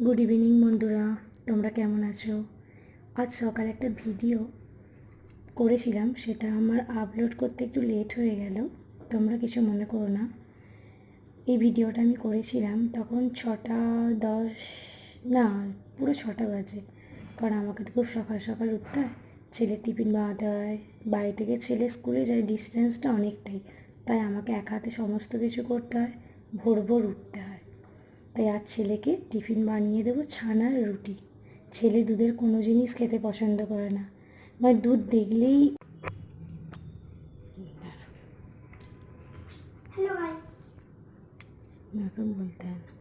Good evening বন্ধুরা, তোমরা কেমন আছো? আজ সকালে একটা ভিডিও করেছিলাম, সেটা আমার আপলোড করতে একটু লেট হয়ে গেল, তোমরা কিছু মনে করো না। এই ভিডিওটা আমি করেছিলাম তখন 6:10, না পুরো 6টা বাজে, কারণ আমাকে তো খুব সকাল সকাল উঠতে হয়, ছেলের টিফিন বানাতে হয়, বাড়ি থেকে ছেলে স্কুলে যায়, ডিস্টেন্সটা অনেকটাই, তাই আমাকে এক হাতে সমস্ত কিছু করতে হয়, ভোর ভোর উঠতে হয়। তাই আজ ছেলেকে টিফিন বানিয়ে দেবো ছানার রুটি। ছেলে দুধের কোনো জিনিস খেতে পছন্দ করে না, মানে দুধ দেখলেই না তো বলতে হয় না।